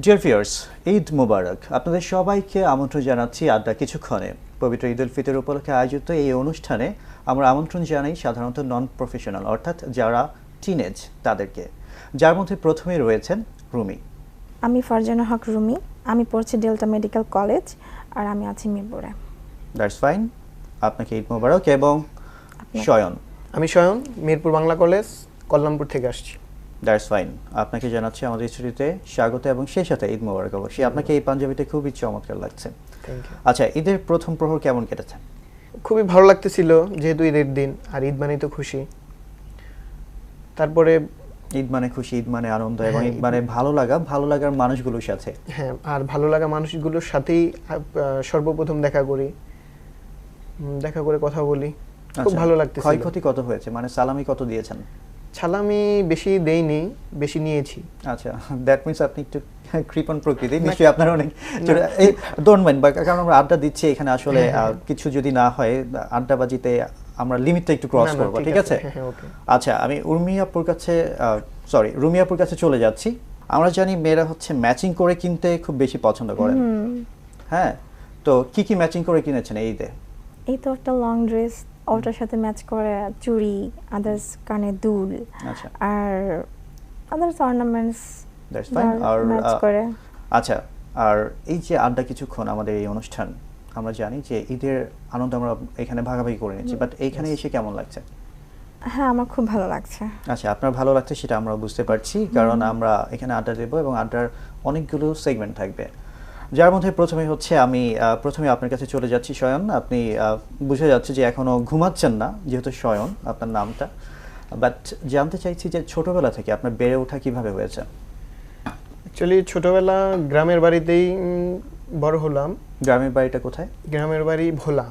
Dear viewers, Eid মোবারক। আপনাদের সবাইকে আমন্ত্রণ জানাচ্ছি আড্ডা কিছুক্ষণে। পবিত্র ঈদ উল ফিতর উপলক্ষে আয়োজিত এই অনুষ্ঠানে আমরা আমন্ত্রণ জানাই সাধারণত নন প্রফেশনাল, অর্থাৎ যারা টিনেজ তাদেরকে, যার মধ্যে প্রথমেই রয়েছেন রুমি। আমি ফারজানা হক রুমি, আমি পড়ছি ডেল্টা মেডিকেল কলেজ, আর আমি আছি মিরপুরে। That's fine. আপনাকে ঈদ মোবারক। এবং শয়ন। আমি শয়ন, মিরপুর বাংলা কলেজ, কল্যাণপুর থেকে আসছি। That's fine. আপনাকে জানাচ্ছি আমাদের স্টুডিওতে স্বাগত এবং সেই সাথে ঈদ মোবারক। অবশ্যই আপনাকে এই পাঞ্জাবিতে খুবই চমৎকার লাগছে। Thank you. আচ্ছা, ঈদের প্রথম প্রহর কেমন কেটেছে? খুবই ভালো লাগতেছিল, যেহেতু ঈদের দিন, আর ঈদ মানেই তো খুশি। তারপরে ঈদ মানে খুশি, ঈদ মানে আনন্দ, এবং হ্যাঁ, ঈদ মানে ভালো লাগা, ভালো লাগার মানুষগুলোর সাথে। হ্যাঁ, আর ভালো লাগা মানুষগুলোর সাথেই সর্বপ্রথম দেখা করি, দেখা করে কথা বলি, খুব আচ্ছা, ভালো লাগতেছিল। ক্ষয়ক্ষতি কত হয়েছে, মানে সালামি কত দিয়েছেন? সালামি বেশি দেইনি, বেশি নিয়েছি। আচ্ছা, দ্যাট মিন্স আপনি একটু কৃপণ প্রকৃতি, নিশ্চয়ই আপনার অনেক ডোন্ট মাইন্ড, কারণ আমরা আড্ডা দিচ্ছি এখানে, আসলে কিছু যদি না হয় আড্ডাবাজিতে আমরা লিমিটটা একটু ক্রস করব, ঠিক আছে? আচ্ছা, আমি রুমি আপুর কাছে চলে যাচ্ছি। আমরা জানি মেয়েরা হচ্ছে ম্যাচিং করে কিনতে খুব বেশি পছন্দ করেন। হ্যাঁ, তো কি কি ম্যাচিং করে কিনেছেন এই ঈদে? এই তো একটা লং ড্রেস, ওটার সাথে ম্যাচ করে চুড়ি, আদার্স কানের দুল, আচ্ছা, আর আদার্স অর্নামেন্টস দ্যাটস ফাইন। আর ম্যাচ করে। আচ্ছা, আর এই যে আড্ডা কিছুক্ষণ আমাদের এই অনুষ্ঠান, আমরা জানি যে ঈদের আনন্দ আমরা এখানে ভাগাভাগি করে নিচ্ছি, বাট এইখানে এসে কেমন লাগছে? হ্যাঁ, আমার খুব ভালো লাগছে। আচ্ছা, আপনার ভালো লাগছে সেটা আমরা বুঝতে পারছি, কারণ আমরা এখানে আড্ডা দেবো এবং আড্ডার অনেকগুলো সেগমেন্ট থাকবে, যার মধ্যে প্রথমে হচ্ছে আমি আপনার কাছে চলে যাচ্ছি শয়ন। আপনি বুঝে যাচ্ছে যে এখনো ঘুমাচ্ছেন না, যেহেতু শয়ন আপনার নামটা, বাট জানতে চাইছি যে ছোটবেলা থেকে আপনার বেড়ে ওঠা কিভাবে হয়েছে? অ্যাকচুয়ালি ছোটবেলা গ্রামের বাড়িতেই বড় হলাম। গ্রামের বাড়িটা কোথায়? গ্রামের বাড়ি ভোলা।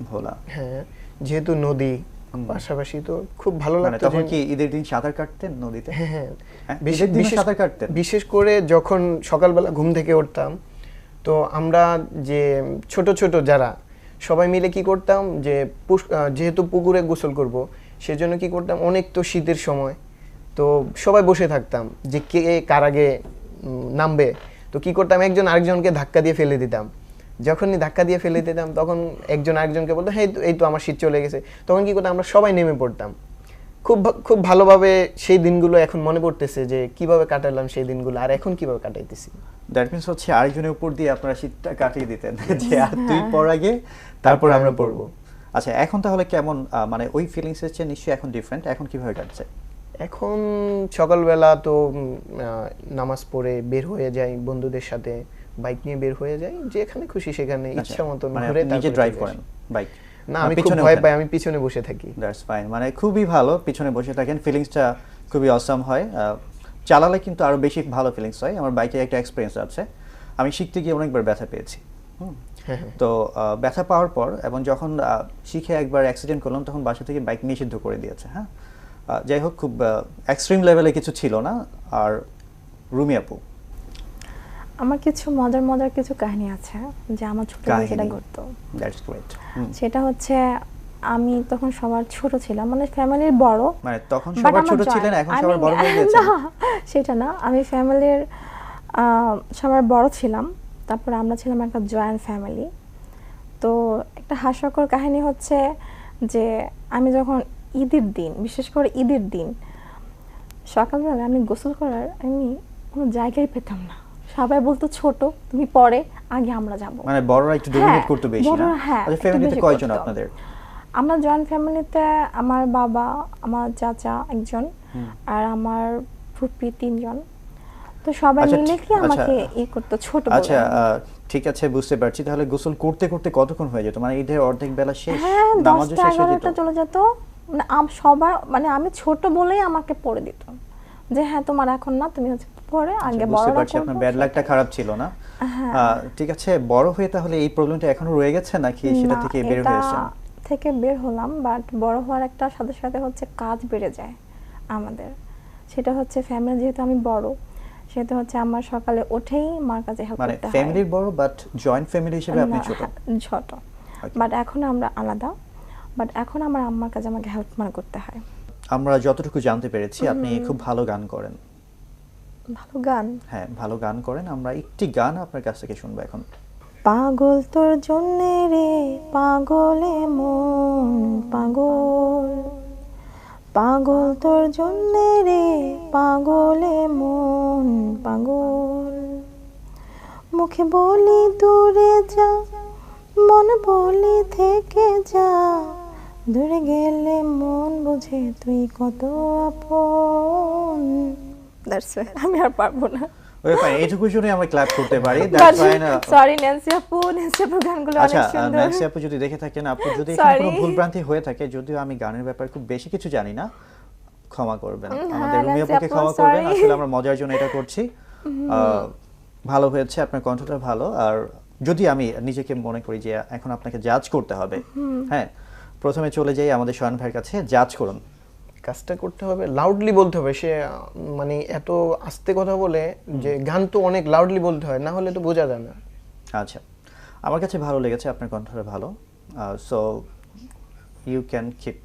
ভোলা, হ্যাঁ, যেহেতু নদী পাশাপাশি, তো খুব ভালো মানে লাগতো। তখন কি ঈদের দিন সাঁতার কাটতেন নদীতে? হ্যাঁ হ্যাঁ, ঈদের দিনে সাঁতার কাটতেন? বিশেষ করে যখন সকালবেলা ঘুম থেকে উঠতাম, তো আমরা যে ছোট ছোট যারা সবাই মিলে কি করতাম, যে যেহেতু পুকুরে গোসল করব, সেজন্য কি করতাম, অনেক তো শীতের সময়, তো সবাই বসে থাকতাম যে কে কার আগে নামবে। তো কি করতাম, একজন আরেকজনকে ধাক্কা দিয়ে ফেলে দিতাম। যখনই ধাক্কা দিয়ে ফেলে দিতাম, তখন একজন আরেকজনকে বলতো, হ্যাঁ এই তো আমার শীত চলে গেছে। তখন কি করতাম, আমরা সবাই নেমে পড়তাম। খুব ভালোভাবে সেই দিনগুলো এখন মনে পড়তেছে, যে কিভাবে কাটালাম সেই দিনগুলো, আর এখন কিভাবে কাটাইতেছি। দ্যাট মিন্স হচ্ছে আরেকজনের উপর দিয়ে আপনারা শীতটা কাটিয়ে দিতেন, যে আর তুই পর আগে, তারপর আমরা পড়বো। আচ্ছা, এখন তাহলে কেমন, মানে ওই ফিলিংস এর চেয়ে নিশ্চয়ই এখন ডিফারেন্ট, এখন কিভাবে কাটছে? এখন সকালবেলা তো নামাজ পড়ে বের হয়ে যাই, বন্ধুদের সাথে বাইক নিয়ে বের হয়ে যাই, যেখানে খুশি সেখানে ইচ্ছা মতো ঘুরে। নিজে ড্রাইভ করেন বাইক? না, আমি খুব ভয় পাই, আমি পিছনে বসে থাকি। দ্যাটস ফাইন, মানে খুবই ভালো, পিছনে বসে থাকেন, ফিলিংসটা খুবই অসাম হয়। চালালে কিন্তু আরো বেশি ভালো ফিলিংস হয়। আমার বাইকে একটা এক্সপিরিয়েন্স আছে, আমি শিখতে গিয়ে অনেকবার ব্যথা পেয়েছি। তো ব্যথা পাওয়ার পর, এবং যখন শিখে একবার অ্যাক্সিডেন্ট করলাম, তখন বাসা থেকে বাইক নিষিদ্ধ করে দিয়েছে। হ্যাঁ, যাই হোক, খুব এক্সট্রিম লেভেলে কিছু ছিল না। আর রুমি আপু? আমার কিছু মজার কিছু কাহিনী আছে, যে আমার ছোটবেলায় যেটা ঘটতো। That's great. সেটা হচ্ছে, আমি তখন সবার ছোট ছিলাম, মানে ফ্যামিলির বড়। মানে তখন সবার ছোট ছিলেন, এখন সবার বড় হয়ে গেছেন? সেটা না, আমি ফ্যামিলির সবার বড় ছিলাম। তারপর আমরা ছিলাম একটা জয়েন্ট ফ্যামিলি। তো একটা হাস্যকর কাহিনী হচ্ছে যে, আমি যখন ঈদের দিন, বিশেষ করে ঈদের দিন সকালবেলা আমি গোসল করার আমি কোনো জায়গায় পেতাম না। সবাই বলতো, ছোট তুমি পরে, আগে আমরা যাব। মানে বড়রা একটু ডমিনেট করতে বেশি না? আচ্ছা, ফ্যামিলিতে কয়জন আপনাদের? আমরা জয়েন্ট ফ্যামিলিতে আমার বাবা, আমার চাচা একজন, আর আমার ফুপি 3 জন। তো সবাই মিলে কি আমাকে করতে ছোট বলে। আচ্ছা, ঠিক আছে, বুঝতে পারছি। তাহলে গোসল করতে করতে কতক্ষণ হয়ে যেত? মানে ঈদের অর্ধেক বেলা শেষ, নামাজও শেষ হয়ে যেত, চলে যেত। মানে সবাই, মানে আমি ছোট বলেই আমাকে পড়ে দিত, যে হ্যাঁ তোমার এখন না, তুমি হচ্ছে পরে, আগে বড়রা। বুঝতে পারছি আপনার ব্যাড লাকটা খারাপ ছিল না। ঠিক আছে, বড় হয়ে তাহলে এই প্রবলেমটা এখনো রয়ে গেছে নাকি সেটা থেকে বের হয়েছেন? থেকে বের হলাম, বাট বড় হওয়ার একটা সাথে সাথে হচ্ছে কাজ বেড়ে যায় আমাদের। সেটা হচ্ছে ফ্যামিলি, যেহেতু আমি বড়, সেটা হচ্ছে আমার সকালে উঠেই মার কাছে হেল্প করতে হয়। মানে ফ্যামিলির বড়, বাট জয়েন্ট ফ্যামিলি হিসেবে আপনি ছোট। বাট এখন আমরা আলাদা, বাট এখন আমার আম্মার কাছে আমাকে হেল্প করতে হয়। আমরা যতটুকু জানতে পেরেছি, আপনি খুব ভালো গান করেন। ভালো গান। হ্যাঁ, ভালো গান করেন, আমরা একটি গান আপনার কাছ থেকে শুনবো এখন। পাগল তোর জন্যে রে পাগলে মন পাগল, পাগল তোর জন্যে রে পাগলে মন পাগল, মুখে বলি দূরে যা মন বলি থেকে যা, দূরে গেলে মন বুঝে তুই কত আপন। দ্যাটস ইট, আমি আর পারবো না। ওই ফাইন, এইটুকু শুনে আমরা ক্ল্যাপ করতে পারি। That's fine. সরি ন্যান্সি আপু, ন্যান্সি আপুর গানগুলো আচ্ছা, অনেক সুন্দর। ন্যান্সি আপু যদি দেখে থাকেন, আপু যদি এখানে কোনো Sorry. ভুলভ্রান্তি হয়ে থাকে, যদিও আমি গানের ব্যাপারে খুব বেশি কিছু জানি না, ক্ষমা করবেন। হ্যাঁ, আমাদের রুমি ন্যান্সি আপুকে আপু, ক্ষমা করবেন, sorry. আসলে আমরা মজার জন্য এটা করছি। ভালো হয়েছে, আপনার কণ্ঠটা ভালো। আর যদি আমি নিজেকে মনে করি যে এখন আপনাকে জাজ করতে হবে, হ্যাঁ, প্রথমে চলে যাই আমাদের শয়ন ভাইয়ের কাছে, জাজ করুন। কাজটা করতে হবে, লাউডলি বলতে হবে। সে মানে এত আস্তে কথা বলে যে গান তো অনেক লাউডলি বলতে হয়, না হলে তো বোঝা যায় না। আচ্ছা, আমার কাছে ভালো লেগেছে, আপনার কণ্ঠটা ভালো, so you can keep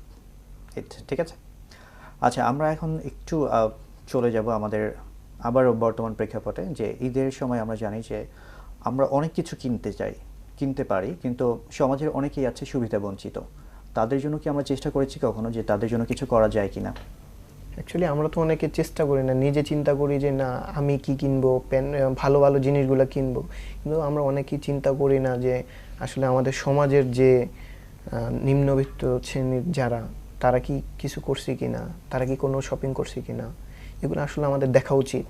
it, ঠিক আছে। আচ্ছা, আমরা এখন একটু চলে যাব আমাদের আবারও বর্তমান প্রেক্ষাপটে, যে ঈদের সময় আমরা জানি যে আমরা অনেক কিছু কিনতে পারি, কিন্তু সমাজের অনেকেই আছে সুবিধা বঞ্চিত। তাদের জন্য কি আমরা চেষ্টা করেছি কখনো যে তাদের জন্য কিছু করা যায় কিনা? অ্যাকচুয়ালি আমরা তো অনেকে চেষ্টা করি না, নিজে চিন্তা করি যে না আমি কি কিনবো, ভালো ভালো জিনিসগুলো কিনবো, কিন্তু আমরা অনেকেই চিন্তা করি না যে আসলে আমাদের সমাজের যে নিম্নবিত্ত শ্রেণীর যারা, তারা কি কিছু করছে কিনা, তারা কি কোনো শপিং করছে কিনা, এগুলো আসলে আমাদের দেখা উচিত।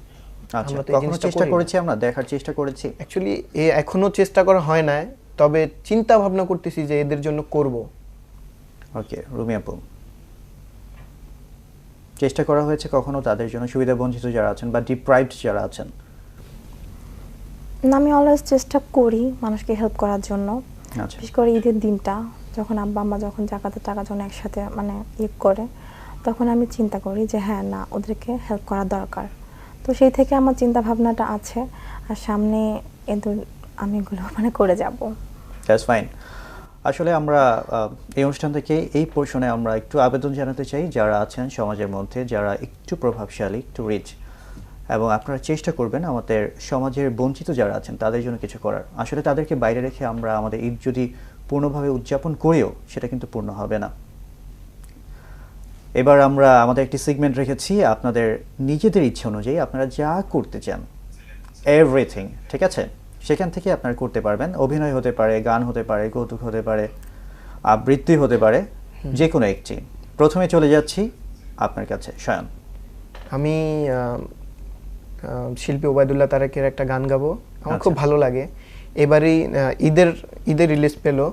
আচ্ছা, আমরা তো এই কখনো জিনিসটা চেষ্টা করি না। করেছি, আমরা দেখার চেষ্টা করেছি। অ্যাকচুয়ালি এখনো চেষ্টা করা হয় না, তবে চিন্তা ভাবনা করতেছি যে এদের জন্য করব। ওকে, রুমি আপু, চেষ্টা করা হয়েছে কখনো তাদের জন্য, সুবিধা বঞ্চিত যারা আছেন বা ডিপ্রাইভড যারা আছেন? না, আমি অলওয়েজ চেষ্টা করি মানুষকে হেল্প করার জন্য। আচ্ছা, বিশেষ করে ঈদের দিনটা যখন আব্বা আম্মা যখন জাকাতের টাকা যখন একসাথে মানে করে, তখন আমি চিন্তা করি যে হ্যাঁ না, ওদেরকে হেল্প করা দরকার। তো সেই থেকে আমার চিন্তা ভাবনাটা আছে, আর সামনে এদের আমি এগুলো মানে করে যাব। That's fine. আসলে আমরা এই অনুষ্ঠান থেকে এই পোর্শনে আমরা একটু আবেদন জানাতে চাই যারা আছেন সমাজের মধ্যে, যারা একটু প্রভাবশালী, একটু রিচ, এবং আপনারা চেষ্টা করবেন আমাদের সমাজের বঞ্চিত যারা আছেন তাদের জন্য কিছু করার। আসলে তাদেরকে বাইরে রেখে আমরা আমাদের ঈদ যদি পূর্ণভাবে উদযাপন করিও, সেটা কিন্তু পূর্ণ হবে না। এবার আমরা আমাদের একটি সেগমেন্ট রেখেছি, আপনাদের নিজেদের ইচ্ছে অনুযায়ী আপনারা যা করতে চান, এভরিথিং, ঠিক আছে, সেখান থেকে আপনারা করতে পারবেন। অভিনয় হতে পারে, গান হতে পারে, কৌতুক হতে পারে, আবৃত্তি হতে পারে, যে কোনো একটি। প্রথমে চলে যাচ্ছি আপনার কাছে, শয়ন। আমি শিল্পী ওবায়দুল্লাহ তারেকের একটা গান গাবো, আমার খুব ভালো লাগে। এবারই ঈদের রিলিজ পেলো,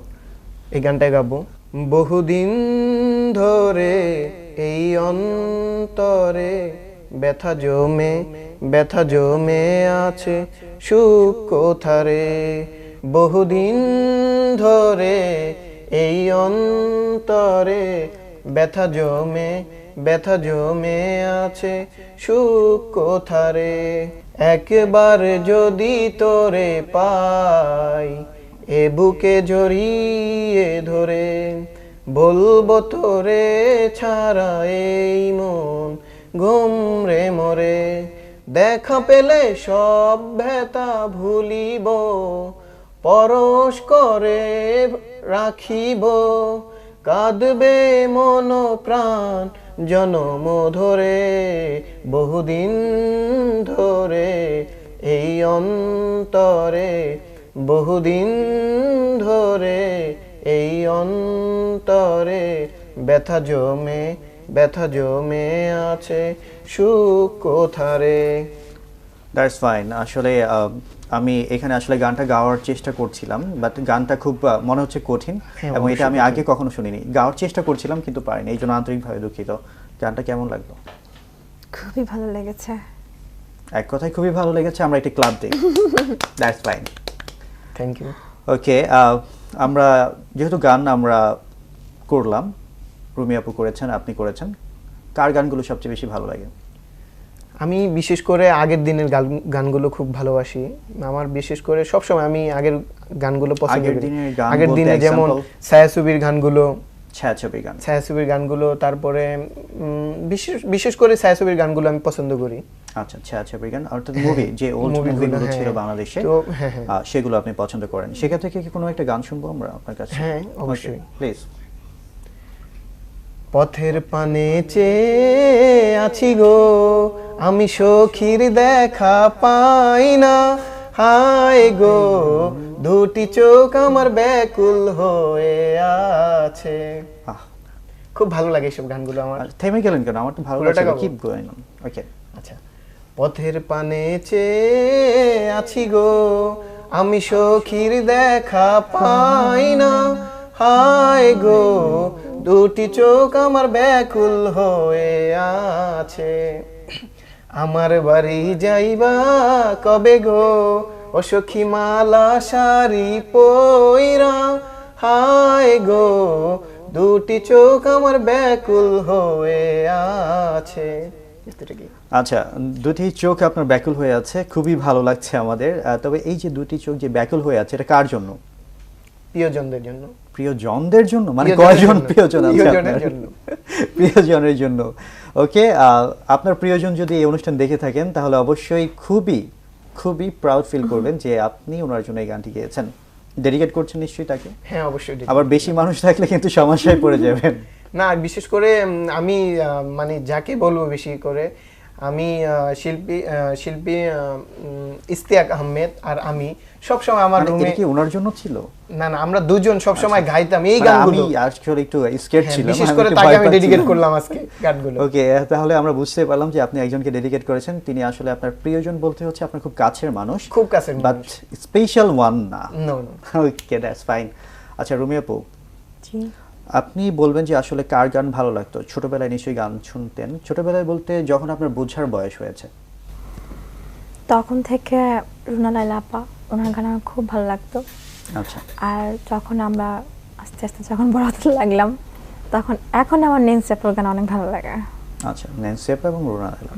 এই গানটাই গাবো। বহুদিন ধরে এই অন্তরে ব্যথা জমে আছে, সুখ কোথারে। বহুদিন ধরে এই অন্তরে ব্যথা জমে আছে, সুখ কোথারে। একবার যদি তোরে পাই এ বুকে জড়িয়ে ধরে, বলবো তোরে ছাড়া এই মন ঘুমরে মরে। দেখা পেলে সব ব্যথা ভুলিব, পরশ করে রাখিব, কাঁদবে মন প্রাণ জনম ধরে। বহুদিন ধরে এই অন্তরে, বহুদিন ধরে এই অন্তরে ব্যথা জমে আছে, সুখ কোথারে। That's fine. আসলে আমি এখানে আসলে গানটা গাওয়ার চেষ্টা করছিলাম, বাট গানটা খুব মনে হচ্ছে কঠিন, এবং এটা আমি আগে কখনো শুনিনি। গাওয়ার চেষ্টা করছিলাম কিন্তু পারিনি, এই জন্য আন্তরিকভাবে দুঃখিত। গানটা কেমন লাগলো? খুবই ভালো লেগেছে। এক কথায় খুবই ভালো লেগেছে, আমরা একটি ক্লাব দিই। That's fine, thank you. Okay, আমরা যেহেতু গান আমরা করলাম, রুমি আপু করেছেন, আপনি করেছেন, কার গানগুলো সবচেয়ে বেশি ভালো লাগে? আমি বিশেষ করে আগের দিনের গানগুলো খুব ভালোবাসি। আমার বিশেষ করে সবসময় আমি আগের গানগুলো পছন্দ করি। আগের দিনে যেমন ছায়াছবির গানগুলো, তারপরে বিশেষ করে ছায়াছবির গানগুলো আমি পছন্দ করি। আচ্ছা আচ্ছা ব্রিগান অর্থাৎ মুভি যে ওল্ড মুভিগুলো ছিল বাংলাদেশে তো হ্যাঁ হ্যাঁ সেগুলো আপনি পছন্দ করেন। সেখান থেকে কি কোনো একটা গান শুনবো আমরা আপনার কাছে? হ্যাঁ অবশ্যই। প্লিজ। পথের পানে চেয়ে আছি গো আমি সখীর দেখা পাই না, হায় গো দুটি চোখ আমার ব্যাকুল হয়ে আছে। খুব ভালো লাগে এইসব গানগুলো আমার। থেমে গেলেন কেন? আমার তো ভালো পুরোটা লাগছে, গাবো? Keep going on. ওকে আচ্ছা। পথের পানে চেয়ে আছি গো আমি সখীর দেখা পাই না, হায় গো দুটি চোখ আমার ব্যাকুল হয়ে আছে। আমার বাড়ি যাইবা কবে গো ও সখী মালা শাড়ি পইরা, হায় গো দুটি চোখ আমার ব্যাকুল হয়ে আছে। আচ্ছা, দুটি চোখ আপনার ব্যাকুল হয়ে আছে, খুবই ভালো লাগছে আমাদের। তবে এই যে দুটি চোখ যে ব্যাকুল হয়ে আছে এটা কার জন্য? প্রিয়জনদের জন্য। প্রিয়জনদের জন্য? মানে কয়জন প্রিয়জন আছে আপনার? প্রিয়জনের জন্য। ওকে, আপনার প্রিয়জন যদি এই অনুষ্ঠান দেখে থাকেন তাহলে অবশ্যই খুবই খুবই প্রাউড ফিল করবেন যে আপনি ওনার জন্য এই গানটি গেয়েছেন। ডেডিকেট করছেন নিশ্চয়ই তাকে? হ্যাঁ অবশ্যই। আবার বেশি মানুষ থাকলে কিন্তু সমস্যায় পড়ে যাবেন। না, বিশেষ করে আমি মানে যাকে বলবো বেশি করে, আমি শিল্পী ইস্তিয়াক আহমেদ আর আমি সবসময় আমার রুমে। কি ওনার জন্য ছিল? না না, আমরা দুজন সবসময় গাইতাম এই গানগুলো। আমি আসলে একটু স্কেয়ার ছিলাম, বিশেষ করে তাকে আমি ডেডিকেট করলাম আজকে গানগুলো। ওকে, তাহলে আমরা বুঝতে পারলাম যে আপনি একজনকে ডেডিকেট করেছেন, তিনি আসলে আপনার প্রিয়জন বলতে হচ্ছে আপনার খুব কাছের মানুষ, খুব কাছের বাট স্পেশাল ওয়ান না। No no. Okay, that's fine. আচ্ছা রুমি আপু, জি, আপনি বলবেন যে আসলে কার গান ভালো লাগতো? ছোটবেলায় নিশ্চয়ই গান শুনতেন। ছোটবেলায় বলতে যখন আপনার বোঝার বয়স হয়েছে তখন থেকে রুনা লায়লা আপা, ওনার গান আমার খুব ভালো লাগতো। আচ্ছা। আর যখন আমরা আস্তে আস্তে যখন বড় হতে লাগলাম তখন এখন আমার ন্যান্সি আপুর গান অনেক ভালো লাগে। আচ্ছা, ন্যান্সি আপা এবং রুনা লায়লা।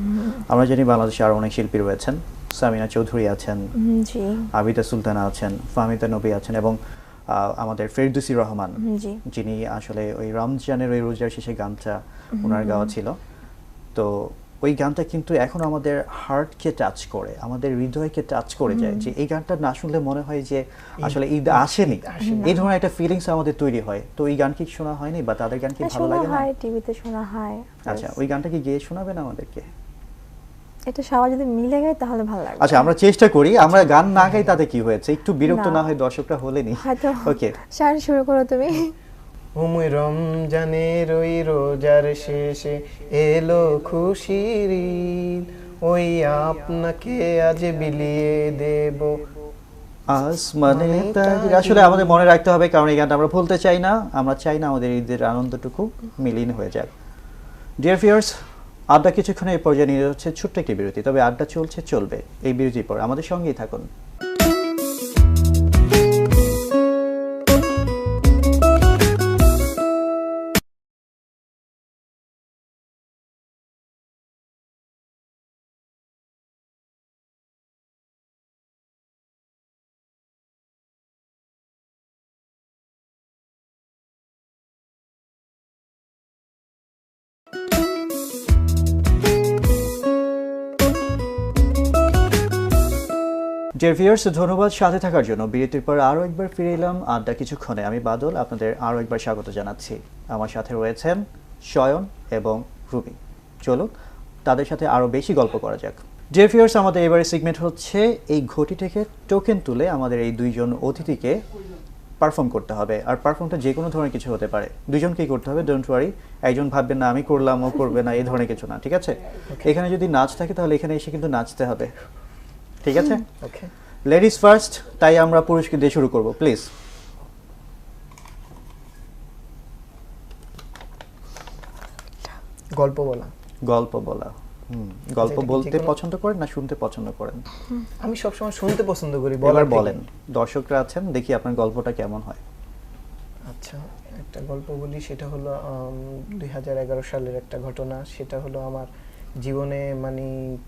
আমরা জানি বাংলাদেশে আরো অনেক শিল্পী রয়েছেন, সামিনা চৌধুরী আছেন, জি, আবিদা সুলতানা আছেন, ফাহমিদা নবী আছেন এবং আমাদের ফেরদৌসী রহমান, জি, যিনি আসলে ওই রমজানের ওই রোজার শেষে গানটা ওনার গাওয়া ছিল। তো ওই গানটা কিন্তু এখন আমাদের হার্টকে টাচ করে, আমাদের হৃদয়কে টাচ করে যায়, যে এই গানটা না শুনলে মনে হয় যে আসলে ঈদ আসেনি, এই ধরনের একটা ফিলিংস আমাদের তৈরি হয়। তো ওই গান কি শোনা হয়নি বা তাদের গান কি ভালো লাগে না? হয়, টিভিতে শোনা হয়। আচ্ছা, ওই গানটা কি গেয়ে শোনাবেন আমাদেরকে? এটা সবাই যদি মিলে গায় তাহলে ভালো লাগবে। আচ্ছা, আমরা চেষ্টা করি। আমরা গান না গাই তাতে কি হয়েছে, একটু বিরক্ত না হয় দর্শকরা হলেনি। হয়তো। ওকে, শান শুরু করো তুমি। ওই রমজানের ওই রোজার শেষে এলো খুশির ঈদ, ওই আপনাকে আজ বিলিয়ে দেব আসমানে তাকদীর। আসলে আমাদের মনে রাখতে হবে, কারণ এই গানটা আমরা ভুলতে চাই না। আমরা চাই না আমাদের ঈদের আনন্দটুকু মিলিন হয়ে যাক। ডিয়ার ভিউয়ার্স, আড্ডা কিছুক্ষণ এই পর্যায়ে নিয়ে যাচ্ছে ছোট্ট একটি বিরতি। তবে আড্ডা চলবে এই বিরতির পর, আমাদের সঙ্গেই থাকুন। ডিয়ার ভিউয়ার্স, ধন্যবাদ সাথে থাকার জন্য। বিরতির পর আরও একবার ফিরে এলাম আড্ডা কিছুক্ষণে। আমি বাদল আপনাদের আরও একবার স্বাগত জানাচ্ছি। আমার সাথে রয়েছেন শয়ন এবং রুবি। চলুন তাদের সাথে আরও বেশি গল্প করা যাক। ডিয়ার ভিউয়ার্স, আমাদের এবারে সেগমেন্ট হচ্ছে এই ঘটি থেকে টোকেন তুলে আমাদের এই দুইজন অতিথিকে পারফর্ম করতে হবে। আর পারফর্মটা যে কোনো ধরনের কিছু হতে পারে, দুজনকেই করতে হবে, ডোন্ট ওয়ারি। একজন ভাববেন না আমি করলাম ও করবে না, এই ধরনের কিছু না, ঠিক আছে? এখানে যদি নাচ থাকে তাহলে এখানে এসে কিন্তু নাচতে হবে, ঠিক আছে? ওকে, লেডিস ফার্স্ট, তাই আমরা পুরুষকে দিয়ে শুরু করব, প্লিজ। গল্প বলা। গল্প বলা। গল্প বলতে পছন্দ করেন না শুনতে পছন্দ করেন? আমি সবসময় শুনতে পছন্দ করি। এবার বলেন, দর্শকরা আছেন, দেখি আপনার গল্পটা কেমন হয়। আচ্ছা, একটা গল্প বলি। সেটা হলো 2011 সালের একটা ঘটনা। সেটা হলো আমার জীবনে মানে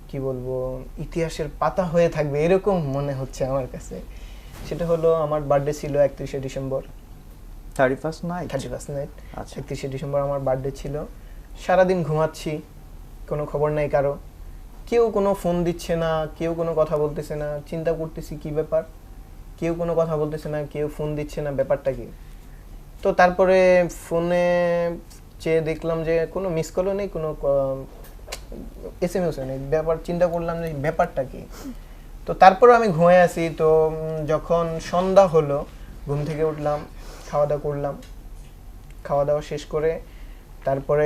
কি বলবো, ইতিহাসের পাতা হয়ে থাকবে এরকম মনে হচ্ছে আমার কাছে। সেটা হলো আমার বার্থডে ছিল 31শে December. 31st night? 31st night. আচ্ছা। 31শে ডিসেম্বর আমার বার্থডে ছিল। সারাদিন ঘুমাচ্ছি, কোনো খবর নাই কারো। কেউ কোনো ফোন দিচ্ছে না, কেউ কোনো কথা বলতেছে না, চিন্তা করতেছি কি ব্যাপার, কেউ কোনো কথা বলতেছে না, কেউ ফোন দিচ্ছে না, ব্যাপারটা কি। তো তারপরে ফোনে চেয়ে দেখলাম যে কোনো মিস কলও নেই, কোনো SMS নেই, ব্যাপার চিন্তা করলাম যে ব্যাপারটা কি। তো তারপরে আমি ঘুমিয়ে আসি। তো যখন সন্ধ্যা হলো ঘুম থেকে উঠলাম, খাওয়া দাওয়া করলাম, খাওয়া দাওয়া শেষ করে তারপরে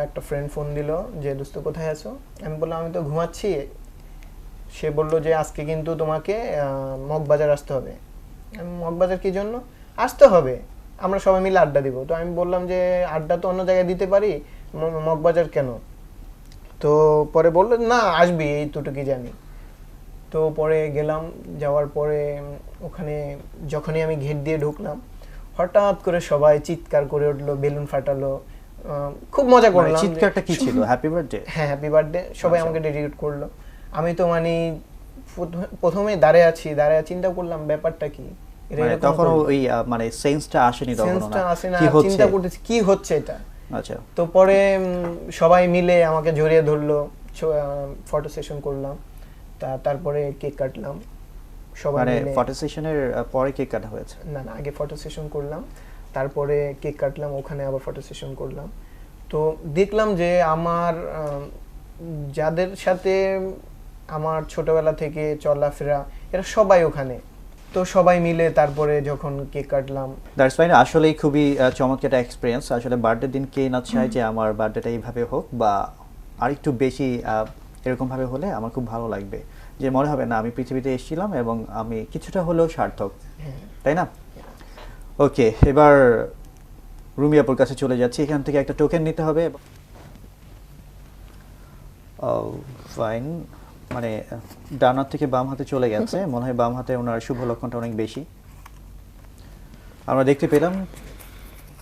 একটা ফ্রেন্ড ফোন দিল যে দোস্ত কোথায় আছো। আমি বললাম আমি তো ঘুমাচ্ছি। সে বলল যে আজকে কিন্তু তোমাকে মগবাজার আসতে হবে। আমি মগবাজার কি জন্য? আসতে হবে, আমরা সবাই মিলে আড্ডা দিব। তো আমি বললাম যে আড্ডা তো অন্য জায়গায় দিতে পারি, মগবাজার কেন? তো পরে বললো না আসবি, এইটুকুই জানি। তো পরে গেলাম, যাওয়ার পরে ওখানে যখনই আমি গেট দিয়ে ঢুকলাম হঠাৎ করে সবাই চিৎকার করে উঠলো, বেলুন ফাটালো, খুব মজা করলাম। চিৎকারটা কি ছিল? Happy birthday? হ্যাঁ হ্যাপি বার্থডে, সবাই আমাকে ডেডিকেট করলো। আমি তো মানে প্রথমে দাঁড়িয়ে আছি, চিন্তা করলাম ব্যাপারটা কি। তখন ওই মানে সেন্সটা আসেনি, তখন সেন্সটা আসে না, কি হচ্ছে চিন্তা করতেছি কি হচ্ছে এটা। আচ্ছা। তো পরে সবাই মিলে আমাকে জড়িয়ে ধরলো, ফটো সেশন করলাম, তারপরে কেক কাটলাম সবাই মানে মিলে। ফটো সেশনের পরে কেক কাটা হয়েছে? না না, আগে ফটো সেশন করলাম, তারপরে কেক কাটলাম, ওখানে আবার ফটো সেশন করলাম। তো দেখলাম যে আমার যাদের সাথে আমার ছোটবেলা থেকে চলাফেরা এরা সবাই ওখানে। তো সবাই মিলে তারপরে যখন কেক কাটলাম, দ্যাটস ফাইন। আসলেই খুবই চমৎকার একটা এক্সপিরিয়েন্স। আসলে বার্থডে দিন কে না চায় যে আমার বার্থডেটা এইভাবে হোক, বা আরেকটু বেশি এরকম ভাবে হলে আমার খুব ভালো লাগবে, যে মনে হবে না আমি পৃথিবীতে এসেছিলাম এবং আমি কিছুটা হলেও সার্থক, তাই না? ওকে, এবার রুমি আপুর কাছে চলে যাচ্ছি। এখান থেকে একটা টোকেন নিতে হবে। ফাইন, মানে ডান হাত থেকে বাম হাতে চলে গেছে, মনে হয় বাম হাতে ওনার শুভ লক্ষণটা অনেক বেশি। আমরা দেখতে পেলাম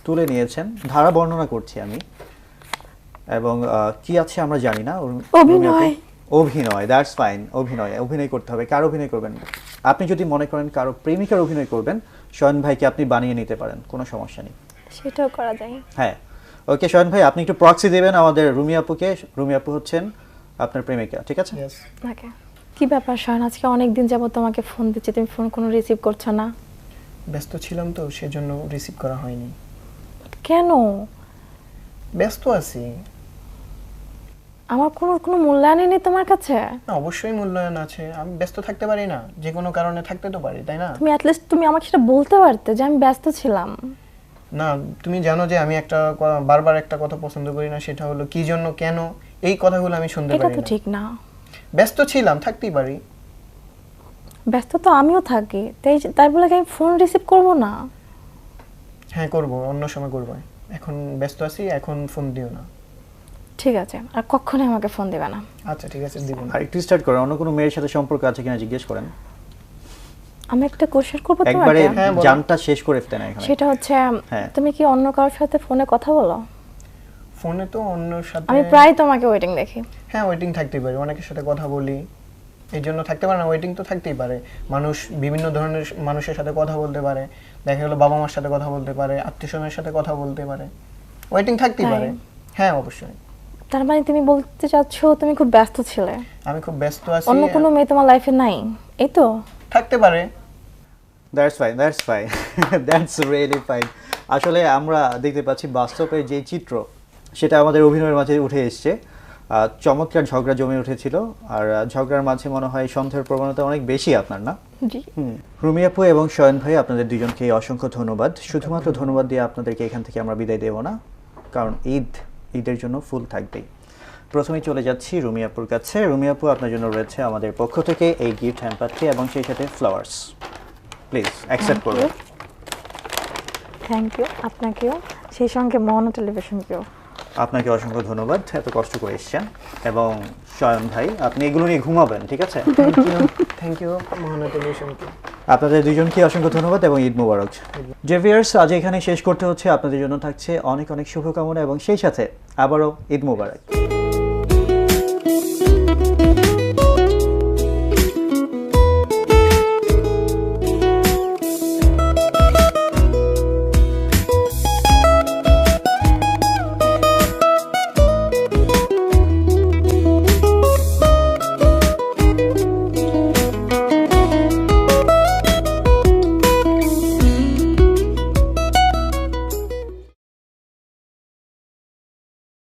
তুলে নিয়েছেন, ধারা বর্ণনা করছি আমি, এবং কি আছে আমরা জানি না। অভিনয়, দ্যাটস ফাইন। অভিনয় করতে হবে। কার অভিনয় করবেন? আপনি যদি মনে করেন কারো প্রেমিকার অভিনয় করবেন, শয়ন ভাইকে আপনি বানিয়ে নিতে পারেন, কোনো সমস্যা নেই। সেটাও করা যায়। হ্যাঁ, ওকে শয়ন ভাই, আপনি একটু প্রক্সি দেবেন আমাদের রুমি আপুকে। রুমি আপু হচ্ছেন আপনার প্রেমিকা, ঠিক আছে? ওকে। কি ব্যাপার শয়ন, আজকে অনেক দিন যাবত তোমাকে ফোন দিচ্ছি, তুমি ফোন কোনো রিসিভ করছো না? ব্যস্ত ছিলাম তো, সেজন্য রিসিভ করা হয়নি। কেন? ব্যস্ত আছি। আমার কোনো মূল্যায়নই নেই তোমার কাছে? না, অবশ্যই মূল্যায়ন আছে। আমি ব্যস্ত থাকতে পারি না? যে কোনো কারণে থাকতে তো পারি, তাই না? তুমি অ্যাটলিস্ট তুমি আমাকে সেটা বলতে পারতে যে আমি ব্যস্ত ছিলাম। না, তুমি জানো যে আমি বারবার একটা কথা পছন্দ করি না, সেটা হলো কি জন্য, কেন, এই কথাগুলো আমি শুনতে এটা পারি তো না। ঠিক না। ব্যস্ত ছিলাম, থাকতেই পারি। ব্যস্ত তো আমিও থাকি, তাই বলে কি আমি ফোন রিসিভ করব না? হ্যাঁ করব, অন্য সময় করব। এখন ব্যস্ত আছি, এখন ফোন দিও না। ঠিক আছে, আর কখনোই আমাকে ফোন দেবে না। আচ্ছা ঠিক আছে, দিব না। আর একটু স্টার্ট করেন, অন্য কোনো মেয়ের সাথে সম্পর্ক আছে কিনা জিজ্ঞেস করেন। আমি একটা কোশ্চেন করব একবারে তোমাকে। হ্যাঁ, বলো। জানটা শেষ করে ফেলেন এখানে। সেটা হচ্ছে হ্যাঁ। তুমি কি অন্য কারোর সাথে ফোনে কথা বলো? ফোনে তো অন্যর সাথে আমি প্রায় তোমাকে ওয়েটিং দেখি। হ্যাঁ, ওয়েটিং থাকতেই পারে, অনেকের সাথে কথা বলি, এই জন্য থাকতে পারে না? ওয়েটিং তো থাকতেই পারে। মানুষ বিভিন্ন ধরনের মানুষের সাথে কথা বলতে পারে, দেখা গেলো বাবা মার সাথে কথা বলতে পারে, আত্মীয়স্বজনের সাথে কথা বলতে পারে, ওয়েটিং থাকতেই তাই? পারে। হ্যাঁ অবশ্যই। তার মানে তুমি বলতে চাচ্ছ তুমি খুব ব্যস্ত ছিলে, আমি খুব ব্যস্ত আছি, অন্য কোনো মেয়ে তোমার লাইফে নাই, এই তো? থাকতে পারে। That's fine, that's really fine. আসলে আমরা দেখতে পাচ্ছি বাস্তবের যে চিত্র, সেটা আমাদের অভিনয়ের মাঝে উঠে এসছে। চমৎকার ঝগড়া জমে উঠেছিল, আর ঝগড়ার মাঝে মনে হয় সন্দেহের প্রবণতা অনেক বেশি আপনার, না? জি। রুমি আপু এবং শয়ন ভাই, আপনাদের দুজনকে অসংখ্য ধন্যবাদ। শুধুমাত্র ধন্যবাদ দিয়ে আপনাদেরকে এখান থেকে আমরা বিদায় দেব না, কারণ ঈদের জন্য ফুল থাকবেই। প্রথমেই চলে যাচ্ছি রুমি আপুর কাছে। রুমি আপু, আপনার জন্য রয়েছে আমাদের পক্ষ থেকে এই গিফট হ্যাম্পারটি এবং সেই সাথে ফ্লাওয়ার্স। প্লিজ অ্যাকসেপ্ট করুন। থ্যাংক ইউ আপনাকেও, সেই সঙ্গে মোহনা টেলিভিশনকেও। আপনাকে অসংখ্য ধন্যবাদ, এত কষ্ট করে এসেছেন। এবং শয়ন ভাই, আপনি এগুলো নিয়ে ঘুমাবেন, ঠিক আছে? থ্যাংক ইউ মোহনা টেলিভিশনকে। আপনাদের দুজনকে অসংখ্য ধন্যবাদ এবং ঈদ মোবারক। জেভিয়ার্স, আজ এখানে শেষ করতে হচ্ছে। আপনাদের জন্য থাকছে অনেক অনেক শুভকামনা এবং সেই সাথে আবারও ঈদ মোবারক।